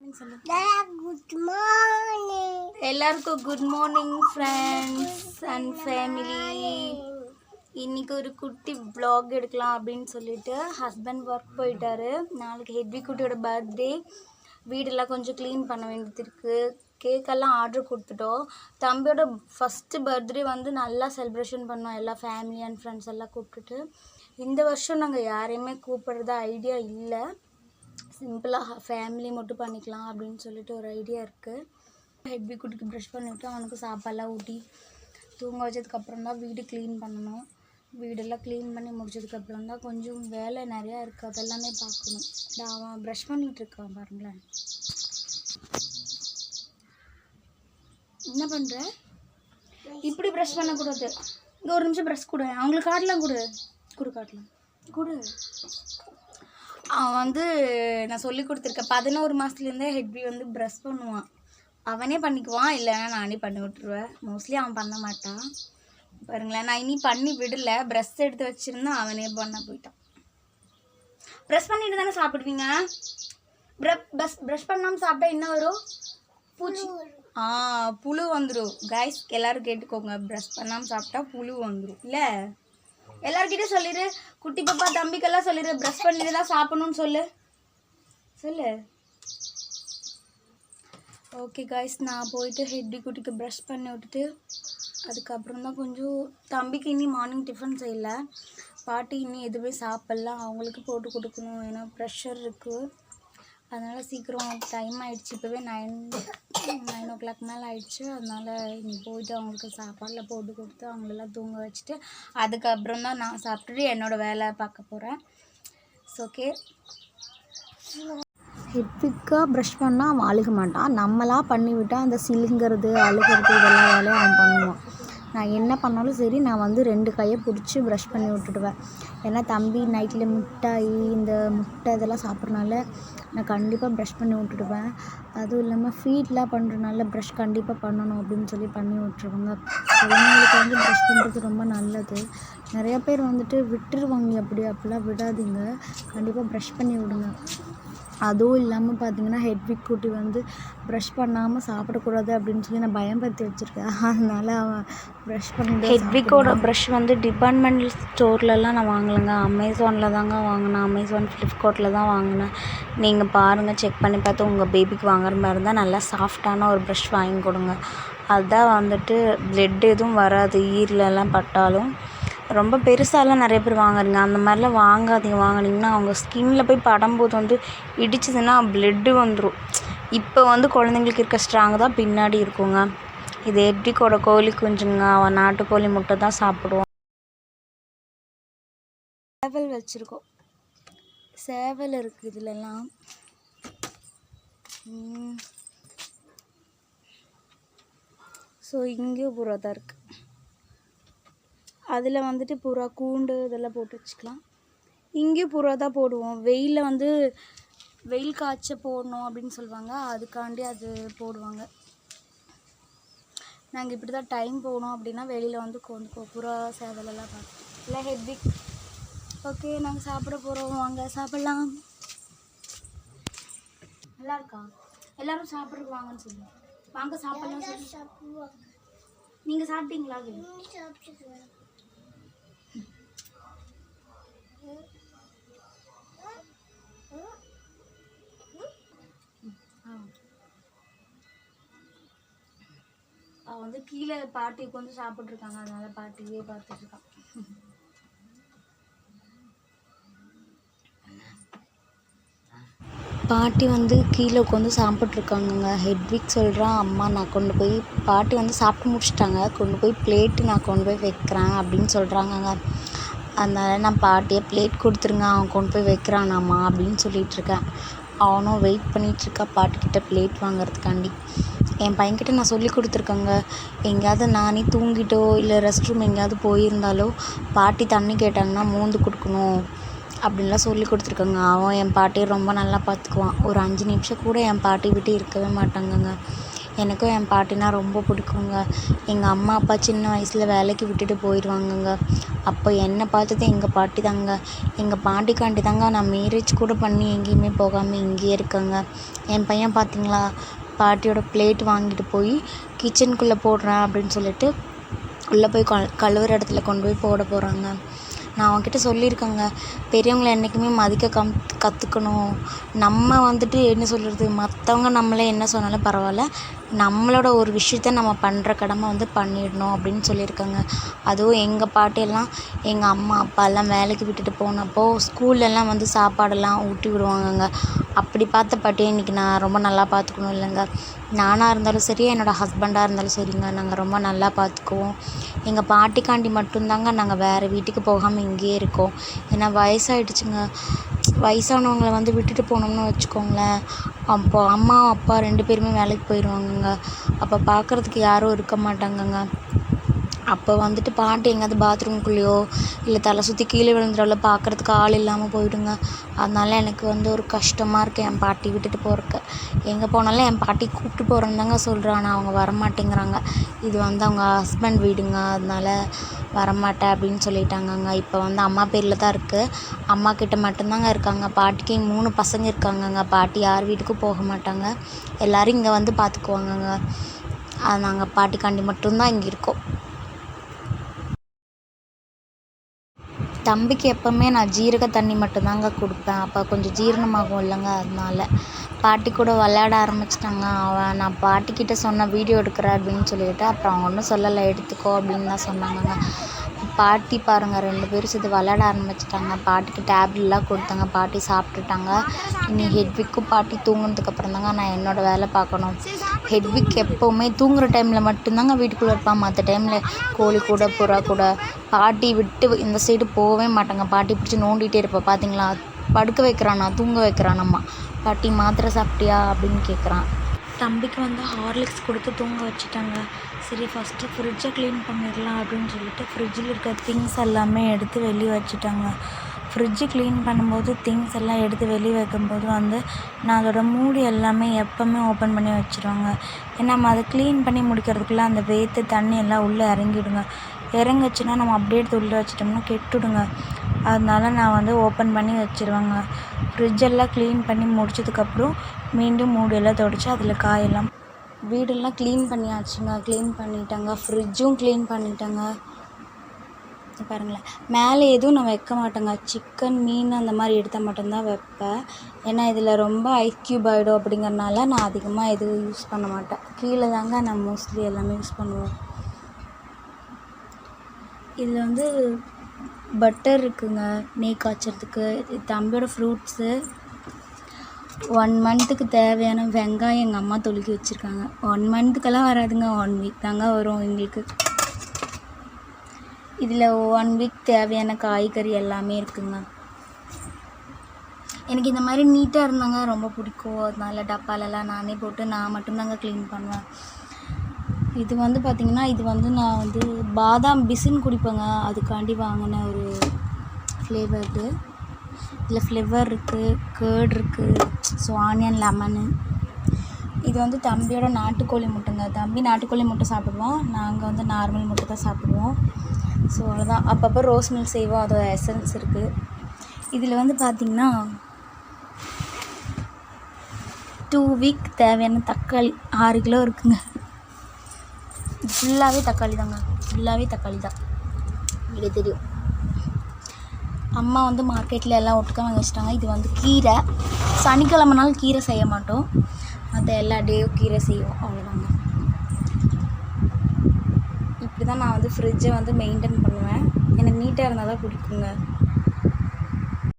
Good morning எல்லாருக்கும். Good morning friends and family. இன்றைக்கி ஒரு குட்டி vlog எடுக்கலாம் அப்படின்னு சொல்லிட்டு ஹஸ்பண்ட் ஒர்க் போயிட்டாரு. நாளைக்கு ஹெட்வி குட்டியோட பர்த்டே. வீடெல்லாம் கொஞ்சம் க்ளீன் பண்ண வேண்டியது இருக்குது. கேக்கெல்லாம் ஆர்டர் கொடுத்துட்டோம். தம்பியோட ஃபஸ்ட்டு பர்த்டே வந்து நல்லா செலிப்ரேஷன் பண்ணோம். எல்லா ஃபேமிலி அண்ட் ஃப்ரெண்ட்ஸ் எல்லாம் கூப்பிட்டுட்டு. இந்த வருஷம் நாங்கள் யாரையுமே கூப்பிட்றதா ஐடியா இல்லை. சிம்பிளாக ஃபேமிலி மட்டும் பண்ணிக்கலாம் அப்படின்னு சொல்லிட்டு ஒரு ஐடியா இருக்குது. ஹெட்வி குட்டிக்கு ப்ரஷ் பண்ணிவிட்டு அவனுக்கு சாப்பாடெல்லாம் ஊட்டி தூங்க வச்சதுக்கப்புறம் தான் வீடு க்ளீன் பண்ணணும். வீடெல்லாம் க்ளீன் பண்ணி முடிச்சதுக்கப்புறம் தான் கொஞ்சம் வேலை நிறையா இருக்குது, அதெல்லாமே பார்க்கணும். அவன் ப்ரஷ் பண்ணிகிட்ருக்கான் பாருங்களேன். என்ன பண்ணுற? இப்படி ப்ரஷ் பண்ணக்கூடாது. இங்கே ஒரு நிமிஷம் ப்ரஷ் கொடு. அவங்களுக்கு காட்டலாம் காட்டலாம் கொடு. அவன் வந்து நான் சொல்லி கொடுத்துருக்கேன். 11 மாதத்துலேருந்தே ஹெட்வி வந்து ப்ரஷ் பண்ணுவான். அவனே பண்ணிக்குவான், இல்லைன்னா நானே பண்ணி விட்டுருவேன். மோஸ்ட்லி அவன் பண்ண மாட்டான். பாருங்களேன், நான் இனி பண்ணி விடலை. ப்ரஷ் எடுத்து வச்சுருந்தா அவனே பண்ண போயிட்டான். ப்ரஷ் பண்ணிட்டு தானே சாப்பிடுவீங்க? ப்ரஷ் பண்ணாமல் சாப்பிட்டா என்ன வரும்? பூச்சி. புழு வந்துடும். கைஸ் எல்லோரும் கேட்டுக்கோங்க, ப்ரஷ் பண்ணாமல் சாப்பிட்டா புழு வந்துடும். இல்லை, எல்லாருக்கிட்டே சொல்லிடு. குட்டி பாப்பா தம்பிக்கெல்லாம் சொல்லிடு, ப்ரஷ் பண்ணிட்டு தான் சாப்பிடணும்னு சொல்லு. ஓகே கைஸ், நான் போயிட்டு ஹெட்வி குட்டிக்கு ப்ரஷ் பண்ணி விட்டுட்டு அதுக்கப்புறம் தான் கொஞ்சம் தம்பிக்கு இனி மார்னிங் டிஃபன் செய்யலை. பாட்டி இன்னும் எதுவுமே சாப்பிட்லாம். அவங்களுக்கு போட்டு கொடுக்கணும், ஏன்னா ப்ரெஷர் இருக்குது. அதனால் சீக்கிரம் டைம் ஆகிடுச்சு. இப்போவே 9 o'clock மேலே ஆயிடுச்சு. அதனால் இனி போயிட்டு அவங்களுக்கு சாப்பாடில் போட்டு கொடுத்து அவங்களெல்லாம் தூங்க வச்சுட்டு அதுக்கப்புறம் தான் நான் சாப்பிட்டுட்டு என்னோடய வேலை பார்க்க போகிறேன். ஓகே. ஹெட்விக்காக ப்ரஷ் பண்ணால் அவன் அழுக மாட்டான். நம்மளாக பண்ணிவிட்டால் அந்த சிலுங்கிறது அழுகிறது இதெல்லாம் வேலையை அவன் பண்ணுவான். நான் என்ன பண்ணாலும் சரி, நான் வந்து 2 கையை பிடிச்சி ப்ரஷ் பண்ணி விட்டுடுவேன். ஏன்னா தம்பி நைட்டில் மிட்டாய் இந்த முட்டை இதெல்லாம் சாப்பிட்றனால நான் கண்டிப்பாக ப்ரஷ் பண்ணி விட்டுடுவேன். அதுவும் இல்லாமல் ஃபீட்லாம் பண்ணுறதுனால ப்ரஷ் கண்டிப்பாக பண்ணணும் அப்படின்னு சொல்லி பண்ணி விட்ருவாங்க. குழந்தைங்களுக்கு வந்து ப்ரஷ் பண்ணுறது ரொம்ப நல்லது. நிறையா பேர் வந்துட்டு விட்டுருவாங்க. அப்படிலாம் விடாதீங்க, கண்டிப்பாக ப்ரஷ் பண்ணி விடுங்க. அதுவும் இல்லாமல் பார்த்தீங்கன்னா ஹெட்வி குட்டி வந்து ப்ரஷ் பண்ணாமல் சாப்பிடக்கூடாது அப்படின்னு சொல்லி நான் பயன்படுத்தி வச்சுருக்கேன். அதனால் அவன் ப்ரஷ் பண்ணிட்டு. ஹெட்விக்கோட ப்ரஷ் வந்து டிபார்ட்மெண்டல் ஸ்டோர்லலாம் நான் வாங்கலைங்க, அமேசானில் தாங்க வாங்கினேன். அமேசான் ஃப்ளிப்கார்ட்டில் தான் வாங்கினேன். நீங்கள் பாருங்கள், செக் பண்ணி பார்த்து உங்கள் பேபிக்கு வாங்குற மாதிரி இருந்தால் நல்லா சாஃப்டான ஒரு ப்ரஷ் வாங்கி கொடுங்க. அதுதான் வந்துட்டு ப்ளட் எதுவும் வராது ஈரலெல்லாம் பட்டாலும். ரொம்ப பெருசாலாம் நிறைய பேர் வாங்குறீங்க, அந்த மாதிரிலாம் வாங்காதீங்க. வாங்கினீங்கன்னா அவங்க ஸ்கின்னில் போய் படும்போது வந்து இடிச்சதுன்னா ப்ளட்டு வந்துடும். இப்போ வந்து குழந்தைங்களுக்கு இருக்க ஸ்ட்ராங் தான் பின்னாடி இருக்குங்க. இது ஹெட்விக்கோட கோழி குஞ்சுங்க. அவன் நாட்டுக்கோழி முட்டை தான் சாப்பிடுவான். சேவல் வச்சுருக்கோம். சேவல் இருக்குது இதுலலாம். ஸோ இங்கேயும் புறா தான் இருக்குது. அதில் வந்துட்டு புறா கூண்டு இதெல்லாம் போட்டு வச்சுக்கலாம். இங்கேயும் புறா தான் போடுவோம். வெயிலில் வந்து வெயில் காய்ச்ச போடணும் அப்படின்னு சொல்லுவாங்க, அதுக்காண்டி அது போடுவாங்க. நாங்கள் இப்படி தான் டைம் போகணும் அப்படின்னா வெளியில் வந்து கொண்டு புறா சேவலெல்லாம் பார்ப்போம். இல்லை ஹெட்வி. ஓகே, நாங்கள் சாப்பிட போகிறோம், வாங்க சாப்பிட்லாம். நல்லா இருக்கா? எல்லோரும் சாப்பிட்றதுக்கு வாங்கன்னு சொல்லுவோம். வாங்க சாப்பிட்லாம் சொல்லி. நீங்கள் சாப்பிட்டீங்களா? அவன் வந்து கீழே பாட்டி உட்காந்து சாப்பிட்ருக்காங்க, அதனால பாட்டியே பார்த்துட்ருக்கான். பாட்டி வந்து கீழே உட்காந்து சாப்பிட்ருக்காங்கங்க. ஹெட்விக் சொல்கிறான், அம்மா நான் கொண்டு போய், பாட்டி வந்து சாப்பிட்டு முடிச்சிட்டாங்க, கொண்டு போய் பிளேட்டு நான் கொண்டு போய் வைக்கிறேன் அப்படின்னு சொல்கிறாங்கங்க. அதனால் நான் பாட்டியை பிளேட் கொடுத்துருங்க, அவன் கொண்டு போய் வைக்கிறானாம்மா அப்படின்னு சொல்லிகிட்ருக்கேன். அவனும் வெயிட் பண்ணிகிட்ருக்கா பாட்டிக்கிட்ட பிளேட் வாங்குறதுக்காண்டி. என் பையன்கிட்ட நான் சொல்லி கொடுத்துருக்கேங்க, எங்கேயாவது நானே தூங்கிட்டோ இல்லை ரெஸ்ட் ரூம் எங்கேயாவது போயிருந்தாலோ பாட்டி தண்ணி கேட்டாங்கன்னா மோந்து கொடுக்கணும் அப்படின்லாம் சொல்லி கொடுத்துருக்கேங்க. அவன் என் பாட்டியை ரொம்ப நல்லா பார்த்துக்குவான். ஒரு 5 நிமிஷம் கூட என் பாட்டி விட்டு இருக்கவே மாட்டாங்கங்க. எனக்கும் என் பாட்டினா ரொம்ப பிடிக்குங்க. எங்கள் அம்மா அப்பா சின்ன வயசில் வேலைக்கு விட்டுட்டு போயிடுவாங்கங்க. அப்போ என்னை பார்த்தது எங்கள் பாட்டி தாங்க. எங்கள் பாட்டிக்காண்டி தாங்க நான் மேரேஜ் கூட பண்ணி எங்கேயுமே போகாமல் இங்கேயே இருக்கேங்க. என் பையன் பார்த்திங்களா, பாட்டியோட பிளேட் வாங்கிட்டு போய் கிச்சனுக்குள்ளே போடுறேன் அப்படின்னு சொல்லிட்டு உள்ளே போய் கழுவுற இடத்துல கொண்டு போய் போட போகிறாங்க. நான் அவன்கிட்ட சொல்லியிருக்கேங்க, பெரியவங்களை என்றைக்குமே மதிக்க கற்றுக்கணும். நம்ம வந்துட்டு என்ன சொல்கிறது, மற்றவங்க நம்மளே என்ன சொன்னாலும் பரவாயில்ல, நம்மளோட ஒரு விஷயத்த நம்ம பண்ணுற கடமை வந்து பண்ணிடணும் அப்படின்னு சொல்லியிருக்கேங்க. அதுவும் எங்கள் பாட்டியெல்லாம் எங்கள் அம்மா அப்பாலாம் வேலைக்கு விட்டுட்டு போனப்போ ஸ்கூல்லலாம் வந்து சாப்பாடெல்லாம் ஊட்டி விடுவாங்கங்க. அப்படி பார்த்த பாட்டியை இன்றைக்கி நான் ரொம்ப நல்லா பார்த்துக்கணும் இல்லைங்க. நானாக இருந்தாலும் சரி, என்னோடய ஹஸ்பண்டாக இருந்தாலும் சரிங்க, நாங்கள் ரொம்ப நல்லா பார்த்துக்குவோம். எங்கள் பாட்டிக்காண்டி மட்டும்தாங்க நாங்கள் வேறு வீட்டுக்கு போகாமல் இங்கேயே இருக்கோம். ஏன்னா வயசாகிடுச்சுங்க. வயசானவங்களை வந்து விட்டுட்டு போனோம்னு வச்சுக்கோங்களேன், அப்போ அம்மா அப்பா 2 பேருமே வேலைக்கு போயிடுவாங்கங்க. அப்போ பார்க்குறதுக்கு யாரும் இருக்க மாட்டாங்கங்க. அப்போ வந்துட்டு பாட்டி எங்கேயாவது பாத்ரூம்குள்ளேயோ இல்லை தலை சுற்றி கீழே விழுந்துடால பார்க்குறதுக்கு ஆள் இல்லாமல் போயிடுங்க. அதனால எனக்கு வந்து ஒரு கஷ்டமாக இருக்குது என் பாட்டி விட்டுட்டு போகிறக்கு. எங்கே போனாலும் என் பாட்டி கூப்பிட்டு போகிறேன்னு தாங்க சொல்கிறேன், ஆனால் அவங்க வரமாட்டேங்கிறாங்க. இது வந்து அவங்க ஹஸ்பண்ட் வீடுங்க, அதனால வரமாட்டேன் அப்படின்னு சொல்லிட்டாங்கங்க. இப்போ வந்து அம்மா பேரில் தான் இருக்குது. அம்மா கிட்ட மட்டும்தாங்க இருக்காங்க. பாட்டிக்கு 3 பசங்க இருக்காங்கங்க. பாட்டி யார் வீட்டுக்கும் போக மாட்டாங்க, எல்லோரும் இங்கே வந்து பார்த்துக்குவாங்கங்க. அது நாங்கள் பாட்டிக்காண்டி மட்டும்தான் இங்கே இருக்கோம். தம்பிக்கு எப்போவுமே நான் ஜீரக தண்ணி மட்டும்தாங்க கொடுப்பேன். அப்போ கொஞ்சம் ஜீரணமாகும் இல்லைங்க, அதனால. பாட்டி கூட விளையாட ஆரம்பிச்சிட்டாங்க. நான் பாட்டிக்கிட்ட சொன்ன வீடியோ எடுக்கிறேன் அப்படின்னு சொல்லிவிட்டு, அப்புறம் அவங்க ஒன்றும் சொல்லலை, எடுத்துக்கோ அப்படின்னு தான் சொன்னாங்கங்க. பாட்டி பாருங்கள், 2 பேரும் சேர்த்து விளையாட ஆரம்பிச்சிட்டாங்க. பாட்டிக்கு டேப்லெட்லாம் கொடுத்தாங்க, பாட்டி சாப்பிட்டுட்டாங்க. இனி ஹெட்விக்கும் பாட்டி தூங்குனதுக்கப்புறம் தாங்க நான் என்னோடய வேலை பார்க்கணும். ஹெட்விக் எப்போவுமே தூங்குகிற டைமில் மட்டும்தாங்க வீட்டுக்குள்ளே இருப்பான். மற்ற டைமில் கோழி கூட புறா கூட பாட்டி விட்டு இந்த சைடு போகவே மாட்டாங்க. பாட்டி பிடிச்சி நோண்டிகிட்டே இருப்பேன். பார்த்தீங்களா, படுக்க வைக்கிறானா, தூங்க வைக்கிறானம்மா. பாட்டி மாத்திரை சாப்பிட்டியா அப்படின்னு கேட்குறான். தம்பிக்கு வந்து ஹார்லிக்ஸ் கொடுத்து தூங்க வச்சுட்டாங்க. சரி, ஃபஸ்ட்டு ஃப்ரிட்ஜை க்ளீன் பண்ணிடலாம் அப்படின்னு சொல்லிட்டு ஃப்ரிட்ஜில் இருக்க திங்ஸ் எல்லாமே எடுத்து வெளியே வச்சுட்டாங்க. ஃப்ரிட்ஜு க்ளீன் பண்ணும்போது திங்ஸ் எல்லாம் எடுத்து வெளியே வைக்கும்போது வந்து நான் அதோட மூடி எல்லாமே எப்போவுமே ஓப்பன் பண்ணி வச்சுருவாங்க. ஏன்னா நம்ம அதை க்ளீன் பண்ணி முடிக்கிறதுக்குள்ளே அந்த வேத்து தண்ணி எல்லாம் உள்ளே இறங்கிடுங்க. இறங்குச்சுன்னா நம்ம அப்படியே எடுத்து உள்ளே வச்சிட்டோம்னா கெட்டுடுங்க. அதனால நான் வந்து ஓப்பன் பண்ணி வச்சுருவேங்க. ஃப்ரிட்ஜெல்லாம் க்ளீன் பண்ணி முடிச்சதுக்கப்புறம் மீண்டும் மூடியெல்லாம் துடைச்சி அதில் காயெல்லாம் வீடெல்லாம் க்ளீன் பண்ணியாச்சுங்க. க்ளீன் பண்ணிட்டாங்க, ஃப்ரிட்ஜும் க்ளீன் பண்ணிட்டாங்க. பாருங்களேன், மேலே எதுவும் நான் வைக்க மாட்டேங்க. சிக்கன், மீன் அந்த மாதிரி எடுத்தால் மட்டும்தான் வைப்பேன். ஏன்னா இதில் ரொம்ப ஐஸ் க்யூப் ஆகிடும் அப்படிங்கிறனால நான் அதிகமாக எதுவும் யூஸ் பண்ண மாட்டேன். கீழே தாங்க நான் மோஸ்ட்லி எல்லாமே யூஸ் பண்ணுவேன். இதில் வந்து பட்டர் இருக்குங்க, நெய் காய்ச்சறதுக்கு. தம்பியோட ஃப்ரூட்ஸு, 1 மந்த்துக்கு தேவையான வெங்காயம் எங்கள் அம்மா தொலுக்கி வச்சுருக்காங்க. 1 மந்த்துக்கெல்லாம் வராதுங்க, 1 வீக் தாங்க வரும் எங்களுக்கு. இதில் 1 வீக் தேவையான காய்கறி எல்லாமே இருக்குங்க. எனக்கு இந்த மாதிரி நீட்டாக இருந்தாங்க ரொம்ப பிடிக்கும். அதனால டப்பாலெல்லாம் நானே போட்டு நான் மட்டும்தாங்க க்ளீன் பண்ணுவேன். இது வந்து பார்த்திங்கன்னா, இது வந்து நான் வந்து பாதாம் பிசின் குடிப்பேங்க. அதுக்காண்டி வாங்கின ஒரு ஃப்ளேவர் இது. இதில் ஃப்ளேவர் இருக்குது, கேர்ட் இருக்குது, ஸோ ஆனியன் லெமனு. இது வந்து தம்பியோட நாட்டுக்கோழி முட்டைங்க. தம்பி நாட்டுக்கோழி முட்டை சாப்பிடுவோம், நாங்கள் வந்து நார்மல் முட்டை தான் சாப்பிடுவோம். ஸோ அவ்வளோதான். அப்பப்போ ரோஸ் மில்க் செய்வோம், அதோட எசன்ஸ் இருக்குது. இதில் வந்து பார்த்திங்கன்னா 2 வீக் தேவையான தக்காளி 6 கிலோ இருக்குங்க. ஃபுல்லாகவே தக்காளி தாங்க, ஃபுல்லாகவே தக்காளி தான். இது தெரியும். அம்மா வந்து மார்க்கெட்டில் எல்லாம் ஒட்டுக்க வாங்கி வச்சிட்டாங்க. இது வந்து கீரை. சனிக்கிழமைனாலும் கீரை செய்ய மாட்டோம், மற்ற எல்லா டேயும் கீரை செய்வோம், அவ்வளோதாங்க. இப்படி தான் நான் வந்து ஃப்ரிட்ஜை வந்து மெயின்டைன் பண்ணுவேன். எனக்கு நீட்டாக இருந்தால் தான் பிடிக்குங்க.